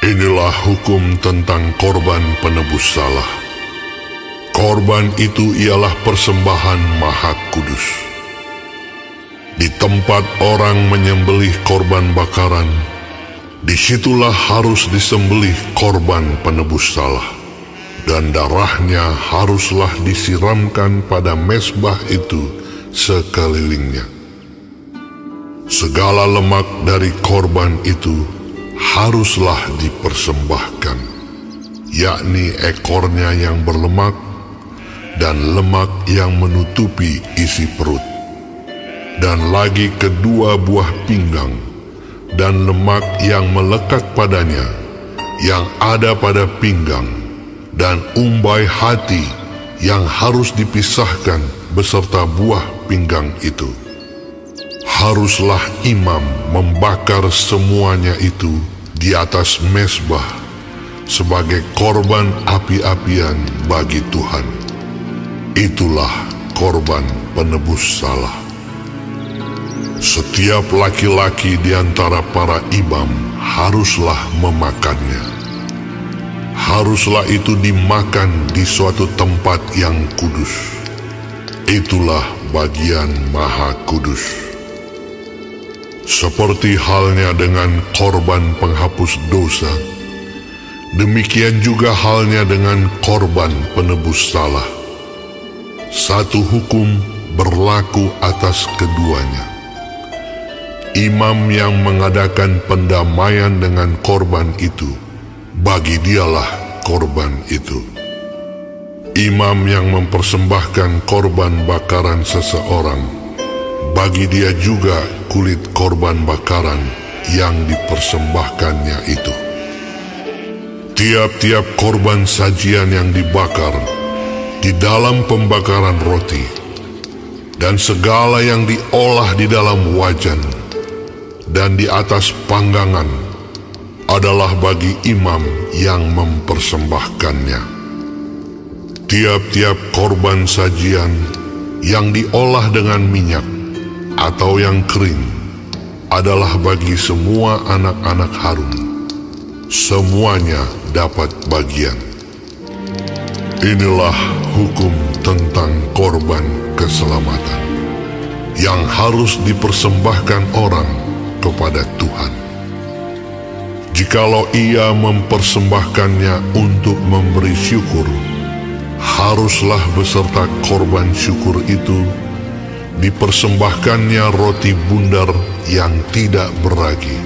Inilah hukum tentang korban penebus salah. Korban itu ialah persembahan Maha Kudus. Di tempat orang menyembelih korban bakaran, disitulah harus disembelih korban penebus salah, dan darahnya haruslah disiramkan pada mezbah itu sekelilingnya. Segala lemak dari korban itu haruslah dipersembahkan, yakni ekornya yang berlemak dan lemak yang menutupi isi perut, dan lagi kedua buah pinggang, dan lemak yang melekat padanya, yang ada pada pinggang, dan umbai hati yang harus dipisahkan beserta buah pinggang itu. Haruslah imam membakar semuanya itu di atas mezbah sebagai korban api-apian bagi Tuhan. Itulah korban penebus salah. Setiap laki-laki di antara para imam haruslah memakannya. Haruslah itu dimakan di suatu tempat yang kudus. Itulah bagian Maha Kudus. Seperti halnya dengan korban penghapus dosa, demikian juga halnya dengan korban penebus salah. Satu hukum berlaku atas keduanya. Imam yang mengadakan pendamaian dengan korban itu, bagi dialah korban itu. Imam yang mempersembahkan korban bakaran seseorang, bagi dia juga kulit korban bakaran yang dipersembahkannya itu. Tiap-tiap korban sajian yang dibakar di dalam pembakaran roti, dan segala yang diolah di dalam wajan dan di atas panggangan adalah bagi imam yang mempersembahkannya. Tiap-tiap korban sajian yang diolah dengan minyak atau yang kering adalah bagi semua anak-anak Harun. Semuanya dapat bagian. Inilah hukum tentang korban keselamatan yang harus dipersembahkan orang kepada Tuhan. Jikalau ia mempersembahkannya untuk memberi syukur, haruslah beserta korban syukur itu dipersembahkannya roti bundar yang tidak beragi,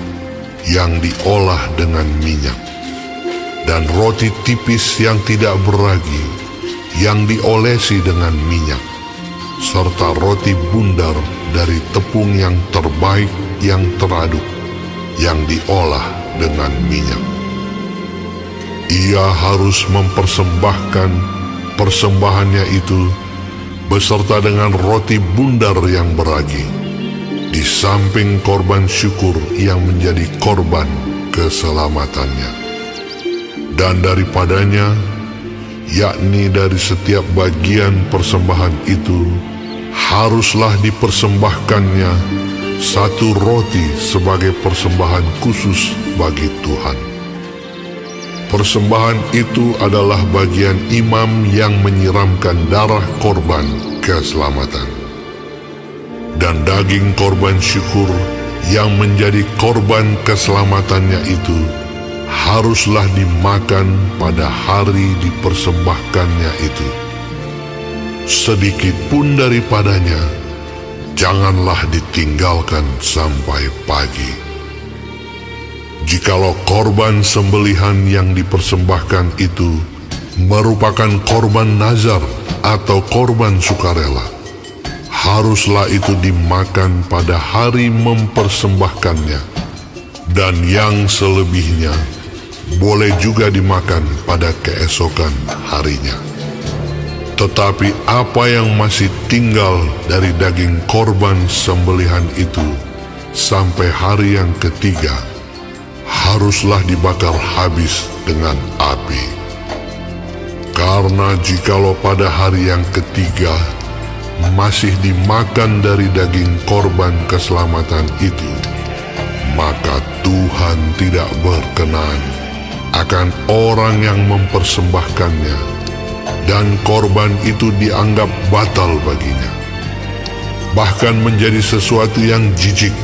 yang diolah dengan minyak, dan roti tipis yang tidak beragi, yang diolesi dengan minyak, serta roti bundar dari tepung yang terbaik yang teraduk, yang diolah dengan minyak. Ia harus mempersembahkan persembahannya itu beserta dengan roti bundar yang beragi, di samping korban syukur yang menjadi korban keselamatannya. Dan daripadanya, yakni dari setiap bagian persembahan itu, haruslah dipersembahkannya satu roti sebagai persembahan khusus bagi Tuhan. Persembahan itu adalah bagian imam yang menyiramkan darah korban keselamatan. Dan daging korban syukur yang menjadi korban keselamatannya itu haruslah dimakan pada hari dipersembahkannya itu. Sedikit pun daripadanya janganlah ditinggalkan sampai pagi. Jikalau korban sembelihan yang dipersembahkan itu merupakan korban nazar atau korban sukarela, haruslah itu dimakan pada hari mempersembahkannya, dan yang selebihnya boleh juga dimakan pada keesokan harinya. Tetapi apa yang masih tinggal dari daging korban sembelihan itu sampai hari yang ketiga, haruslah dibakar habis dengan api. Karena jikalau pada hari yang ketiga masih dimakan dari daging korban keselamatan itu, maka Tuhan tidak berkenan akan orang yang mempersembahkannya, dan korban itu dianggap batal baginya, bahkan menjadi sesuatu yang jijik,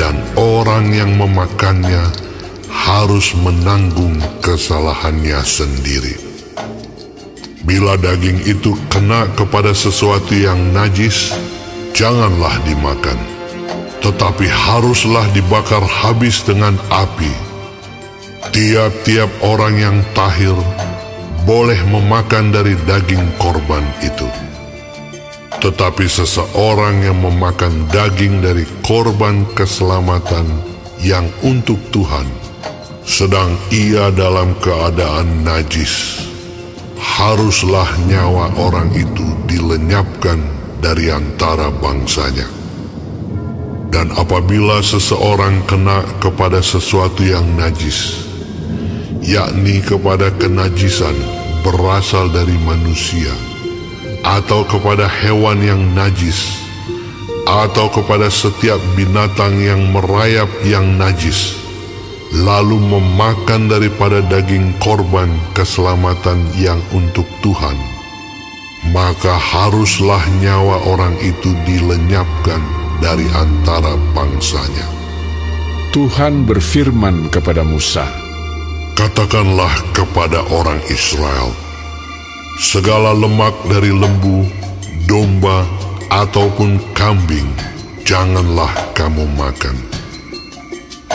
dan orang yang memakannya harus menanggung kesalahannya sendiri. Bila daging itu kena kepada sesuatu yang najis, janganlah dimakan, tetapi haruslah dibakar habis dengan api. Tiap-tiap orang yang tahir boleh memakan dari daging korban itu. Tetapi seseorang yang memakan daging dari korban keselamatan yang untuk Tuhan, sedang ia dalam keadaan najis, haruslah nyawa orang itu dilenyapkan dari antara bangsanya. Dan apabila seseorang kena kepada sesuatu yang najis, yakni kepada kenajisan berasal dari manusia, atau kepada hewan yang najis, atau kepada setiap binatang yang merayap yang najis, lalu memakan daripada daging korban keselamatan yang untuk Tuhan, maka haruslah nyawa orang itu dilenyapkan dari antara bangsanya. Tuhan berfirman kepada Musa, "Katakanlah kepada orang Israel, segala lemak dari lembu, domba, ataupun kambing janganlah kamu makan.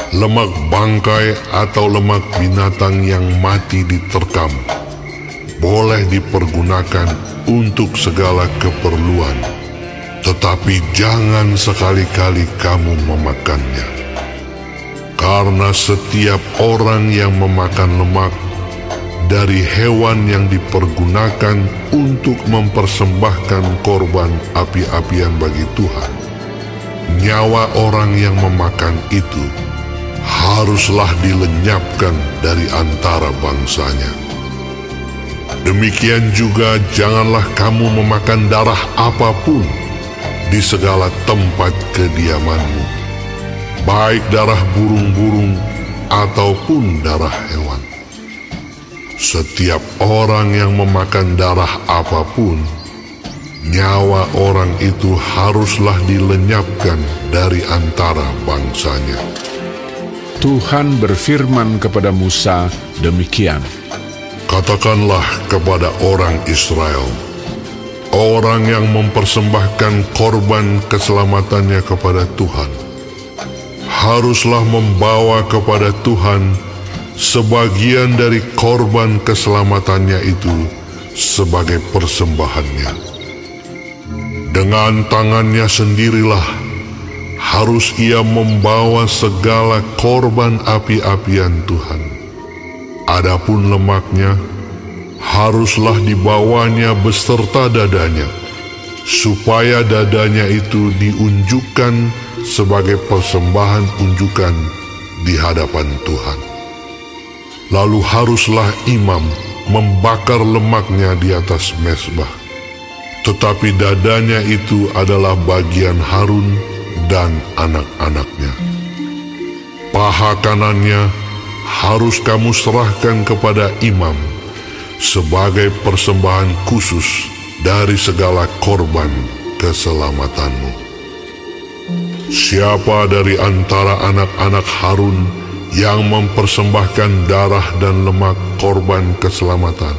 Lemak bangkai atau lemak binatang yang mati diterkam boleh dipergunakan untuk segala keperluan, tetapi jangan sekali-kali kamu memakannya. Karena setiap orang yang memakan lemak dari hewan yang dipergunakan untuk mempersembahkan korban api-apian bagi Tuhan, nyawa orang yang memakan itu haruslah dilenyapkan dari antara bangsanya. Demikian juga janganlah kamu memakan darah apapun di segala tempat kediamanmu, baik darah burung-burung ataupun darah hewan. Setiap orang yang memakan darah apapun, nyawa orang itu haruslah dilenyapkan dari antara bangsanya." Tuhan berfirman kepada Musa demikian, "Katakanlah kepada orang Israel, orang yang mempersembahkan korban keselamatannya kepada Tuhan, haruslah membawa kepada Tuhan sebagian dari korban keselamatannya itu sebagai persembahannya. Dengan tangannya sendirilah harus ia membawa segala korban api-apian Tuhan. Adapun lemaknya haruslah dibawanya beserta dadanya, supaya dadanya itu diunjukkan sebagai persembahan unjukan di hadapan Tuhan. Lalu haruslah imam membakar lemaknya di atas mezbah, tetapi dadanya itu adalah bagian Harun dan anak-anaknya. Paha kanannya harus kamu serahkan kepada imam sebagai persembahan khusus dari segala korban keselamatanmu. Siapa dari antara anak-anak Harun yang mempersembahkan darah dan lemak korban keselamatan,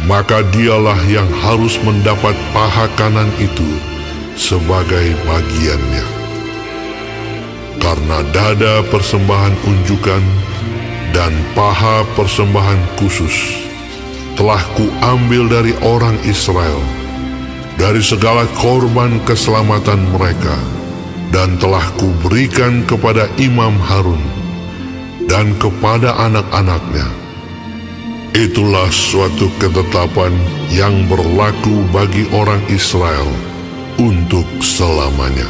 maka dialah yang harus mendapat paha kanan itu sebagai bagiannya. Karena dada persembahan unjukan dan paha persembahan khusus telah kuambil dari orang Israel, dari segala korban keselamatan mereka, dan telah kuberikan kepada imam Harun dan kepada anak-anaknya. Itulah suatu ketetapan yang berlaku bagi orang Israel untuk selamanya.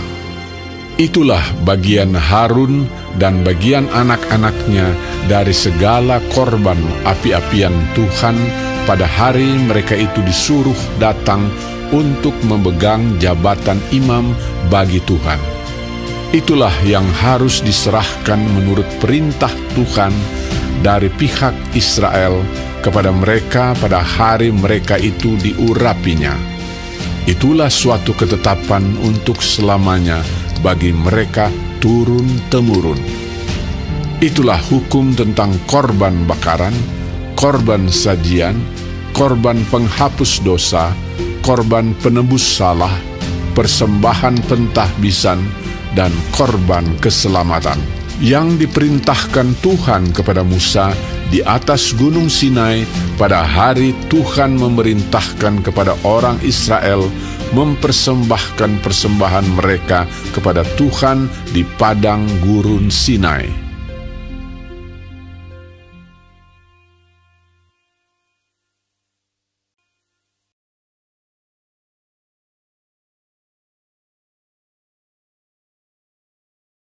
Itulah bagian Harun dan bagian anak-anaknya dari segala korban api-apian Tuhan pada hari mereka itu disuruh datang untuk memegang jabatan imam bagi Tuhan. Itulah yang harus diserahkan menurut perintah Tuhan dari pihak Israel kepada mereka pada hari mereka itu diurapinya. Itulah suatu ketetapan untuk selamanya bagi mereka turun-temurun. Itulah hukum tentang korban bakaran, korban sajian, korban penghapus dosa, korban penebus salah, persembahan pentahbisan, dan korban keselamatan, yang diperintahkan Tuhan kepada Musa di atas Gunung Sinai pada hari Tuhan memerintahkan kepada orang Israel mempersembahkan persembahan mereka kepada Tuhan di padang gurun Sinai.